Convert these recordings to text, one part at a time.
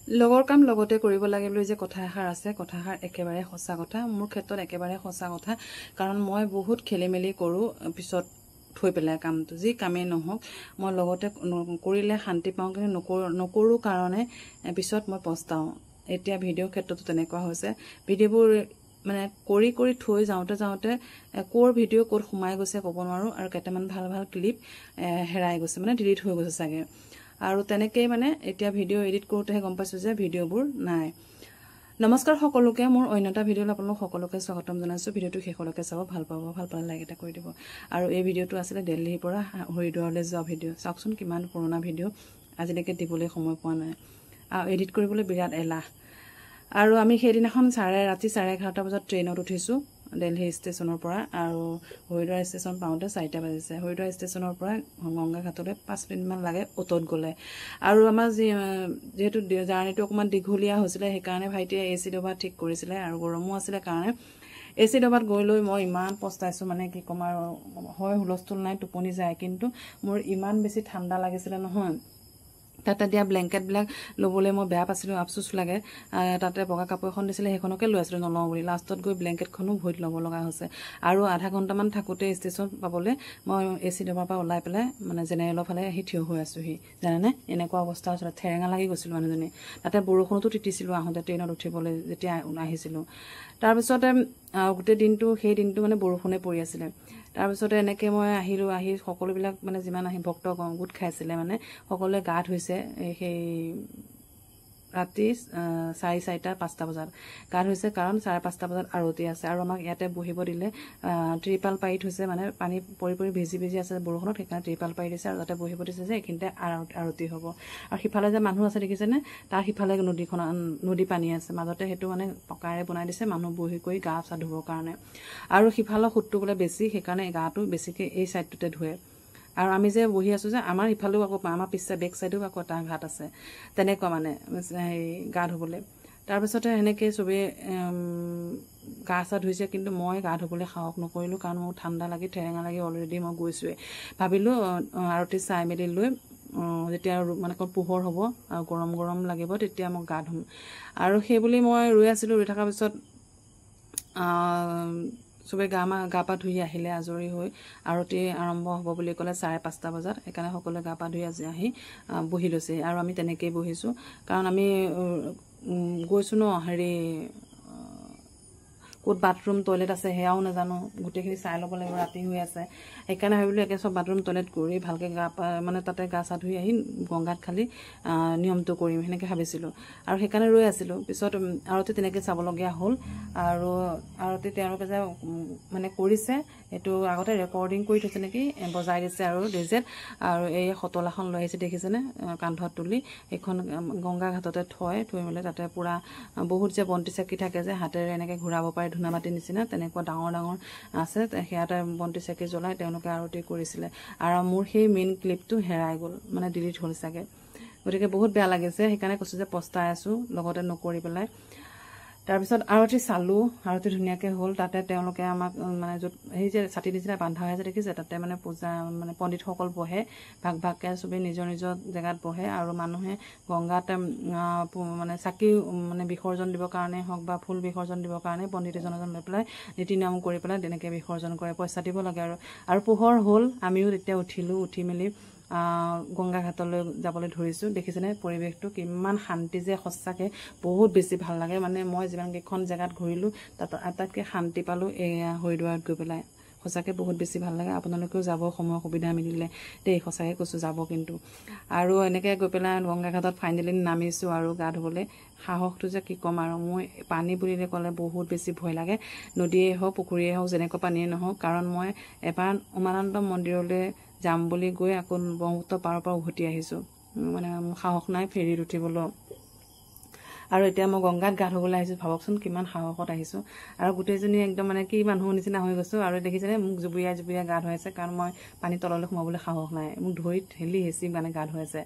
লগৰ কাম লগতে কৰিব লাগে বুলি যে কথা এষাৰ আছে, কথাষাৰ একেবাৰে সঁচা কথা। মোৰ ক্ষেত্ৰত একেবাৰে সঁচা কথা, কাৰণ মই বহুত খেলিমেলি কৰোঁ পিছত থৈ পেলাই কামটো, যি কামেই নহওক মই লগতে কৰিলে শান্তি পাওঁ, কিন্তু নকৰোঁ কাৰণে পিছত মই পস্তাওঁ। এতিয়া ভিডিঅ'ৰ ক্ষেত্ৰতো তেনেকুৱা হৈছে। ভিডিঅ'বোৰ মানে কৰি থৈ যাওঁতে ক'ৰ ভিডিঅ' ক'ত সোমাই গৈছে ক'ব নোৱাৰোঁ, আৰু কেইটামান ভাল ক্লিপ হেৰাই গৈছে, মানে ডিলিট হৈ গৈছে চাগে। আৰু তেনেকেই মানে এতিয়া ভিডিঅ' এডিট কৰোঁতেহে গম পাইছোঁ যে ভিডিঅ'বোৰ নাই। নমস্কাৰ সকলোকে, মোৰ অন্য এটা ভিডিঅ'লৈ আপোনালোক সকলোকে স্বাগতম জনাইছোঁ। ভিডিঅ'টো শেষলৈকে চাব, ভাল পাব, ভাল পালে লাইক এটা কৰি দিব। আৰু এই ভিডিঅ'টো আছিলে দিল্লীৰ পৰা হৰিদ্বাৰলৈ যোৱা ভিডিঅ'। চাওকচোন কিমান পুৰণা ভিডিঅ', আজিলৈকে দিবলৈ সময় পোৱা নাই, আৰু এডিট কৰিবলৈ বিৰাট এলাহ। আৰু আমি সেইদিনাখন ৰাতি 11:30 বজাত ট্ৰেইনত উঠিছোঁ দিল্লী ষ্টেচনৰ পৰা, আৰু হৰিদ্বাৰ ষ্টেচন পাওঁতে 4টা বাজিছে। হৰিদ্বাৰ ষ্টেচনৰ পৰা গংগা ঘাটলৈ 5 মিনিটমান লাগে অ'টত গ'লে। আৰু আমাৰ যিহেতু জাৰ্ণিটো অকণমান দীঘলীয়া হৈছিলে, সেইকাৰণে ভাইটিয়ে AC ডবা ঠিক কৰিছিলে, আৰু গৰমো আছিলে কাৰণে AC ডবাত গৈ লৈ মই ইমান পস্তাইছোঁ, মানে কি ক'ম আৰু। হয় হুলস্থুল নাই, টোপনি যায়, কিন্তু মোৰ ইমান বেছি ঠাণ্ডা লাগিছিলে নহয়। তাতে দিয়া ব্লেংকেটবিলাক ল'বলৈ মই বেয়া পাইছিলোঁ, আফচোচ লাগে। তাতে বগা কাপোৰ এখন দিছিলে, সেইখনকে লৈ আছিলোঁ নলওঁ বুলি। লাষ্টত গৈ ব্লেংকেটখনো ভৰিত ল'ব লগা হৈছে। আৰু আধা ঘণ্টামান থাকোঁতে ষ্টেচন পাবলৈ মই AC ডবাৰ পৰা ওলাই পেলাই মানে জেনেৰেলৰ ফালে আহি থিয় হৈ আছোঁহি, জানেনে? এনেকুৱা অৱস্থা হৈছিলে, ঠেৰেঙা লাগি গৈছিলোঁ মানুহজনী। তাতে বৰষুণতো তিতিছিলোঁ আহোঁতে, ট্ৰেইনত উঠিবলৈ যেতিয়া আহিছিলোঁ। তাৰপিছতে গোটেই দিনটো, সেই দিনটো মানে বৰষুণে পৰি আছিলে। তাৰপিছতে এনেকৈ মই আহিলোঁ, আহি সকলোবিলাক মানে যিমান ভক্ত গোট খাইছিলে, মানে সকলোৱে গা ধুইছে। সেই ৰাতি 4:30, 5টা বজাত গা ধুইছে, কাৰণ 5:30 বজাত আৰতি আছে। আৰু আমাক ইয়াতে বহিব দিলে, ত্ৰিপাল পাৰি থৈছে, মানে পানী পৰি ভিজি আছে বৰষুণত, সেইকাৰণে ত্ৰিপাল পাৰি দিছে, আৰু তাতে বহিব দিছে যে এইখিনিতে আৰতি হ'ব। আৰু সিফালে যে মানুহ আছে দেখিছেনে, তাৰ সিফালে নদী পানী আছে মাজতে, সেইটো মানে পকাৰে বনাই দিছে মানুহ বহি কৰি গা চা ধুবৰ কাৰণে। আৰু সিফালৰ সোঁতটো বোলে বেছি, সেইকাৰণে গাটো বেছিকৈ এই ছাইডটোতে ধুৱে। আৰু আমি যে বহি আছোঁ যে, আমাৰ ইফালেও আকৌ আমাৰ বেক চাইডেও আকৌ এটা ঘাট আছে, তেনেকুৱা মানে গা ধুবলৈ। তাৰপিছতে সেনেকৈ চবেই গা চা ধুইছে, কিন্তু মই গা ধুবলৈ সাহস নকৰিলোঁ, কাৰণ মোৰ ঠাণ্ডা লাগি ঠেৰেঙা লাগি অলৰেডি মই গৈছোঁৱে। ভাবিলোঁ আৰতি চাই মেলি লৈ যেতিয়া মানে পোহৰ হ'ব আৰু গৰম লাগিব, তেতিয়া মই গা ধুম। আৰু সেইবুলি মই ৰৈ আছিলোঁ। ৰৈ থকাৰ পিছত চবেই গা পা ধুই আহিলে, আজৰি হৈ আৰতি আৰম্ভ হ'ব বুলি ক'লে 5:30 বজাত। সেইকাৰণে সকলোৱে গা পা ধুই আহি বহি লৈছে, আৰু আমি তেনেকেই বহিছোঁ, কাৰণ আমি গৈছোঁ ন, ক'ত বাথৰুম টয়লেট আছে সেয়াও নাজানো, গোটেইখিনি চাই ল'ব লাগিব, ৰাতি হৈ আছে। সেইকাৰণে ভাবিলোঁ একে চব বাথৰুম টয়লেট কৰি ভালকৈ মানে তাতে গা চা ধুই আহি গংগাত খালি নিয়মটো কৰিম, সেনেকৈ ভাবিছিলোঁ। আৰু সেইকাৰণে ৰৈ আছিলোঁ। পিছত আৰতি তেনেকৈ চাবলগীয়া হ'ল। আৰু আৰতি তেওঁলোকে যে মানে কৰিছে, সেইটো আগতে ৰেকৰ্ডিং কৰি থৈছে নেকি, বজাই দিছে আৰু ডিজেত। আৰু এই সতলাখন লৈ আহিছে দেখিছেনে, কান্ধত তুলি, এইখন গংগা ঘাটতে থৈ মেলি তাতে পূৰা বহুত যে বন্তি চাকি থাকে যে হাতেৰে এনেকৈ ঘূৰাব পাৰে, ধূনাবাতিৰ নিচিনা, তেনেকুৱা ডাঙৰ আছে, সেয়াতে বন্তি চাকি জ্বলাই তেওঁলোকে আৰতি কৰিছিলে। আৰু মোৰ সেই মেইন ক্লিপটো হেৰাই গ'ল, মানে ডিলিট হ'ল চাগে। গতিকে বহুত বেয়া লাগিছে, সেইকাৰণে কৈছোঁ যে পস্তাই আছোঁ লগতে নকৰি পেলাই। তাৰপিছত আৰতি চালোঁ, আৰতি ধুনীয়াকৈ হ'ল। তাতে তেওঁলোকে আমাক মানে য'ত সেই যে ছাতি নিচিনা বান্ধা হৈ আছে দেখিছে, তাতে মানে পূজা মানে পণ্ডিতসকল বহে, ভাগকৈ চবেই নিজৰ জেগাত বহে। আৰু মানুহে গংগাত মানে চাকি মানে বিসৰ্জন দিবৰ কাৰণে হওক বা ফুল বিসৰ্জন দিবৰ কাৰণে পণ্ডিত এজন লৈ পেলাই নীতি নিয়ম কৰি পেলাই তেনেকৈ বিসৰ্জন কৰে, পইচা দিব লাগে। আৰু পোহৰ হ'ল, আমিও তেতিয়া উঠিলোঁ, উঠি মেলি গংগা ঘাটলৈ যাবলৈ ধৰিছোঁ। দেখিছেনে পৰিৱেশটো কিমান শান্তি, যে সঁচাকৈ বহুত বেছি ভাল লাগে। মানে মই যিমানকেইখন জেগাত ঘূৰিলোঁ, তাত আটাইতকৈ শান্তি পালোঁ এয়া হৰিদ্বাৰত গৈ পেলাই। সঁচাকৈ বহুত বেছি ভাল লাগে। আপোনালোকেও যাব, সময় সুবিধা মিলিলে দেই, সঁচাকৈ কৈছোঁ যাব কিন্তু। আৰু এনেকৈ গৈ পেলাই গংগা ঘাটত ফাইনেলি নামিছোঁ আৰু গা ধুবলৈ। সাহসটো যে কি ক'ম আৰু, মই পানী বুলিলে ক'লে বহুত বেছি ভয় লাগে, নদীয়ে হওক পুখুৰীয়ে হওক যেনেকুৱা পানীয়ে নহওক। কাৰণ মই এবাৰ উমানন্দ মন্দিৰলৈ যাম বুলি গৈ আকৌ ব্ৰহ্মপুত্ৰ পাৰৰ পৰা উভতি আহিছোঁ, মানে মোৰ সাহস নাই ফেৰীত উঠিবলৈ। আৰু এতিয়া মই গংগাত গা ধুবলৈ আহিছোঁ, ভাবকচোন কিমান সাহসত আহিছোঁ। আৰু গোটেইজনী একদম মানে কি মানুহৰ নিচিনা হৈ গৈছোঁ। আৰু দেখিছেনে মোক জুবুৰিয়াই গা ধুৱাইছে, কাৰণ মই পানীৰ তললৈ সোমাবলৈ সাহস নাই, মোক ধৰি ঠেলি হেঁচি মানে গা ধুৱাইছে।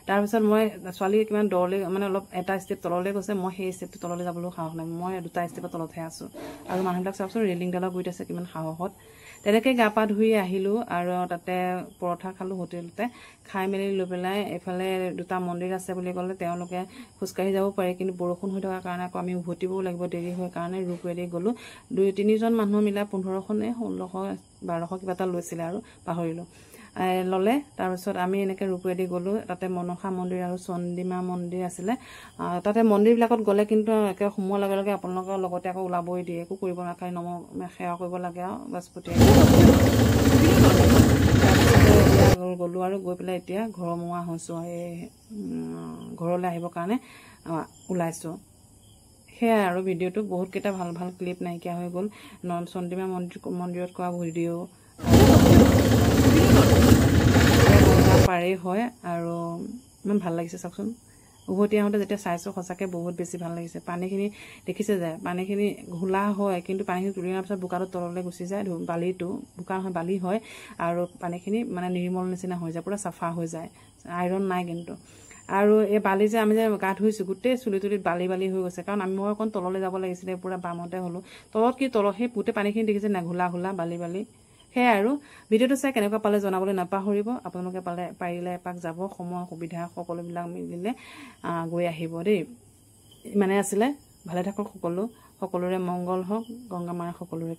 তাৰপিছত মই ছোৱালী কিমান দৰলৈ মানে অলপ এটা ষ্টেপ তললৈ গৈছে, মই সেই ষ্টেপটো তললৈ যাবলৈও সাহস নাই, মই 2টা ষ্টেপৰ তলতহে আছোঁ। আৰু মানুহবিলাক চাওকচোন ৰেলিংডালৰ গুৰিত আছে কিমান সাহসত। তেনেকৈ গা পা ধুই আহিলোঁ আৰু তাতে পৰঠা খালোঁ হোটেলতে খাই মেলি লৈ পেলাই এইফালে দুটা মন্দিৰ আছে বুলি ক'লে তেওঁলোকে খোজকাঢ়ি যাব পাৰে কিন্তু বৰষুণ হৈ থকাৰ কাৰণে আকৌ আমি উভতিবও লাগিব দেৰি হোৱাৰ কাৰণে ৰোপৱেদি গ'লোঁ 2-3জন মানুহ মিলাই 1500 নে 1600 1200 কিবা এটা লৈছিলে আৰু পাহৰিলোঁ ল'লে তাৰপিছত আমি এনেকৈ ৰোপৱেদি গ'লোঁ তাতে মনসা মন্দিৰ আৰু চণ্ডীমা মন্দিৰ আছিলে তাতে মন্দিৰবিলাকত গ'লে কিন্তু একে সোমোৱাৰ লগে লগে আপোনালোকৰ লগতে আকৌ ওলাবই দিয়ে একো কৰিব নাখায় সেৱা কৰিব লাগে আৰু বাছ পঠিয়াই গ'লোঁ আৰু গৈ পেলাই এতিয়া ঘৰমুৱা হৈছোঁ এই ঘৰলৈ আহিবৰ কাৰণে ওলাইছোঁ সেয়াই আৰু ভিডিঅ'টো বহুতকেইটা ভাল ভাল ক্লিপ নাইকিয়া হৈ গ'ল চণ্ডীমা মন্দিৰত কৰা ভিডিঅ' পাৰেই হয় আৰু ইমান ভাল লাগিছে চাওকচোন উভতি আহোঁতে যেতিয়া চাইছোঁ সঁচাকৈ বহুত বেছি ভাল লাগিছে পানীখিনি দেখিছে যায় পানীখিনি ঘোলা হয় কিন্তু পানীখিনি তুলি অনাৰ পিছত বোকাটো তললৈ গুচি যায় বালিটো বোকা নহয় বালি হয় আৰু পানীখিনি মানে নিৰ্মল নিচিনা হৈ যায় পুৰা চাফা হৈ যায় আইৰণ নাই কিন্তু আৰু এই বালি যে আমি যে গা ধুইছোঁ গোটেই চুলি তুলিত বালি বালি হৈ গৈছে কাৰণ মই অকণ তললৈ যাব লাগিছিলে পুৰা বামতে হ'লোঁ তলত কি তলত সেই গোটেই পানীখিনি দেখিছে নাই ঘোলা ঘোলা বালি বালি সেয়াই আৰু ভিডিঅ'টো চাই কেনেকুৱা পালে জনাবলৈ নাপাহৰিব আপোনালোকে পাৰিলে এপাক যাব সময় সুবিধা সকলোবিলাক মিলিলে গৈ আহিব দেই ইমানে আছিলে ভালে থাকক সকলোৰে মংগল হওক গংগা মাৰ সকলোৰে